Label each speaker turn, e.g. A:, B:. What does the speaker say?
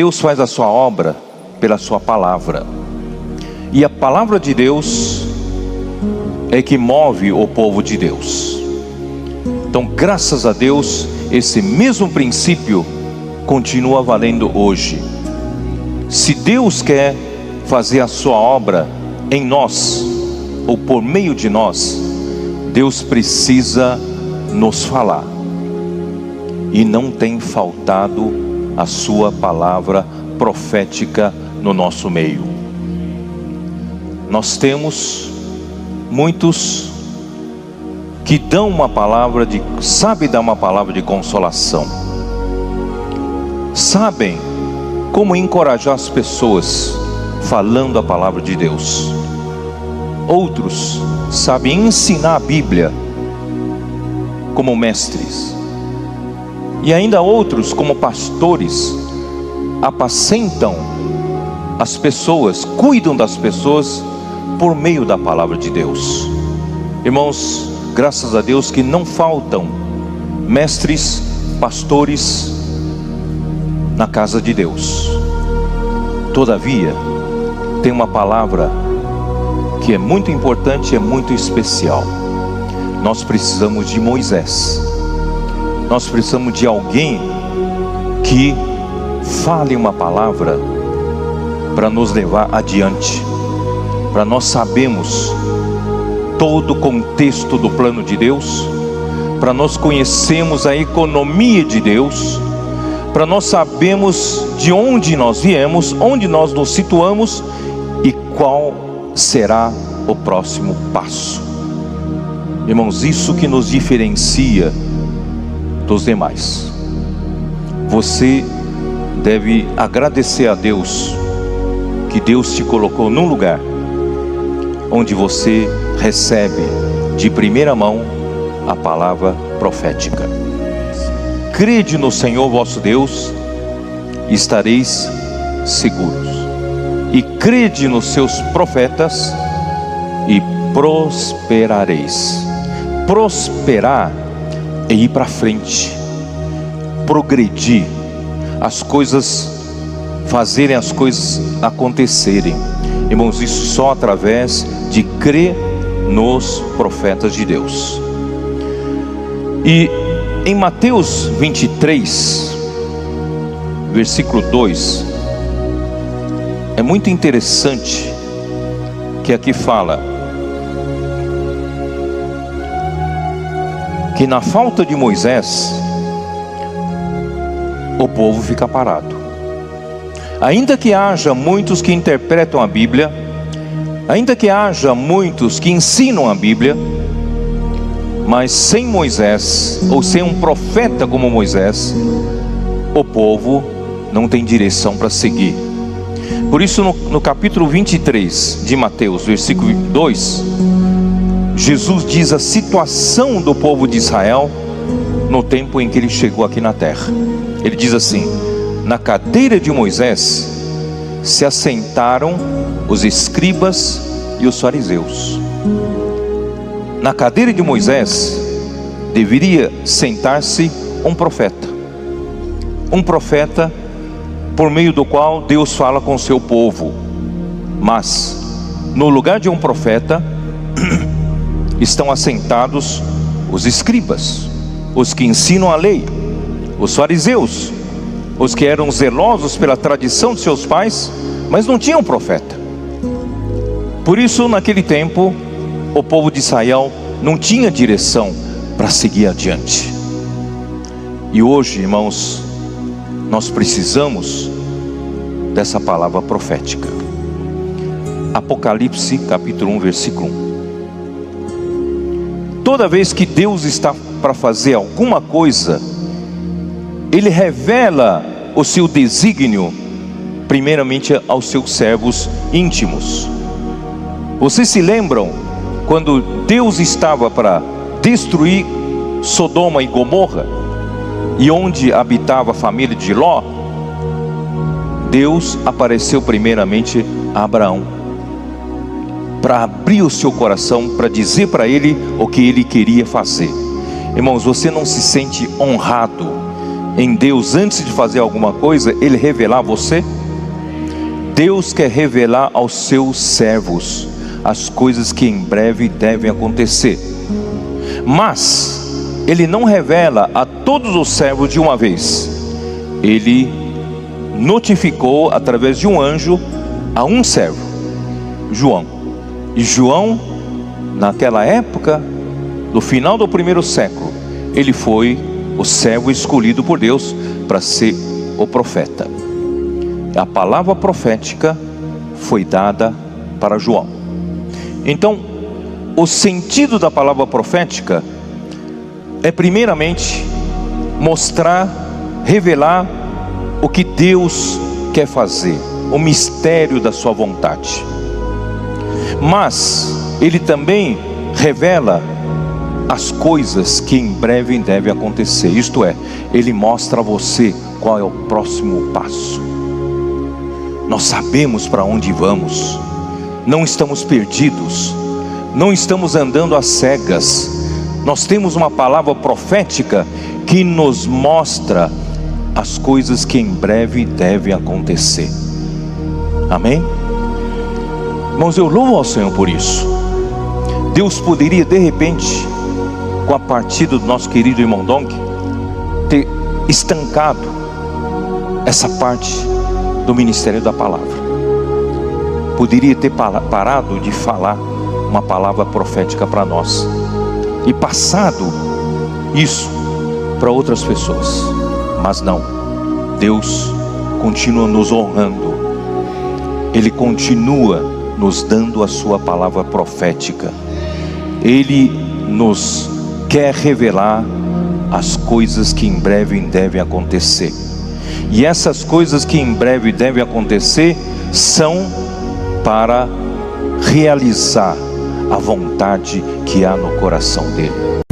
A: Deus faz a sua obra pela sua palavra. E a palavra de Deus é que move o povo de Deus. Então, graças a Deus, esse mesmo princípio continua valendo hoje. Se Deus quer fazer a sua obra em nós, ou por meio de nós, Deus precisa nos falar. E não tem faltado a sua palavra profética no nosso meio. Nós temos muitos que dão uma palavra sabem dar uma palavra de consolação, sabem como encorajar as pessoas falando a palavra de Deus. Outros sabem ensinar a Bíblia como mestres, e ainda outros como pastores apacentam as pessoas, cuidam das pessoas por meio da palavra de Deus. Irmãos, graças a Deus que não faltam mestres, pastores na casa de Deus. Todavia, tem uma palavra que é muito importante e é muito especial. Nós precisamos de Moisés. Nós precisamos de alguém que fale uma palavra para nos levar adiante, para nós sabermos todo o contexto do plano de Deus, para nós conhecermos a economia de Deus, para nós sabermos de onde nós viemos, onde nós nos situamos e qual será o próximo passo. Irmãos, isso que nos diferencia dos demais. Você deve agradecer a Deus que Deus te colocou num lugar onde você recebe de primeira mão a palavra profética. Crede no Senhor vosso Deus, estareis seguros, e crede nos seus profetas, e prosperareis. Prosperar é ir para frente, progredir, as coisas, fazerem as coisas acontecerem. Irmãos, isso só através de crer nos profetas de Deus. E em Mateus 23, versículo 2, é muito interessante que aqui fala que na falta de Moisés, o povo fica parado. Ainda que haja muitos que interpretam a Bíblia, ainda que haja muitos que ensinam a Bíblia, mas sem Moisés, ou sem um profeta como Moisés, o povo não tem direção para seguir. Por isso no capítulo 23 de Mateus, versículo 2, Jesus diz a situação do povo de Israel no tempo em que ele chegou aqui na terra. Ele diz assim: na cadeira de Moisés se assentaram os escribas e os fariseus. Na cadeira de Moisés deveria sentar-se um profeta por meio do qual Deus fala com o seu povo. Mas no lugar de um profeta estão assentados os escribas, os que ensinam a lei, os fariseus, os que eram zelosos pela tradição de seus pais, mas não tinham profeta. Por isso, naquele tempo, o povo de Israel não tinha direção para seguir adiante. E hoje, irmãos, nós precisamos dessa palavra profética. Apocalipse capítulo 1, versículo 1. Toda vez que Deus está para fazer alguma coisa, Ele revela o seu desígnio primeiramente aos seus servos íntimos. Vocês se lembram quando Deus estava para destruir Sodoma e Gomorra, e onde habitava a família de Ló? Deus apareceu primeiramente a Abraão, para abrir o seu coração, para dizer para ele o que ele queria fazer. Irmãos, você não se sente honrado em Deus antes de fazer alguma coisa, Ele revelar a você? Deus quer revelar aos seus servos as coisas que em breve devem acontecer. Mas Ele não revela a todos os servos de uma vez. Ele notificou através de um anjo a um servo, João. E João, naquela época, no final do primeiro século, ele foi o servo escolhido por Deus para ser o profeta. A palavra profética foi dada para João. Então, o sentido da palavra profética é primeiramente mostrar, revelar o que Deus quer fazer, o mistério da sua vontade. Mas ele também revela as coisas que em breve devem acontecer. Isto é, ele mostra a você qual é o próximo passo. Nós sabemos para onde vamos, não estamos perdidos, não estamos andando às cegas. Nós temos uma palavra profética que nos mostra as coisas que em breve devem acontecer. Amém? Irmãos, eu louvo ao Senhor por isso. Deus poderia de repente, com a partida do nosso querido irmão Dong, ter estancado essa parte do ministério da palavra. Poderia ter parado de falar uma palavra profética para nós e passado isso para outras pessoas. Mas não, Deus continua nos honrando. Ele continua nos dando a sua palavra profética. Ele nos quer revelar as coisas que em breve devem acontecer. E essas coisas que em breve devem acontecer são para realizar a vontade que há no coração dele.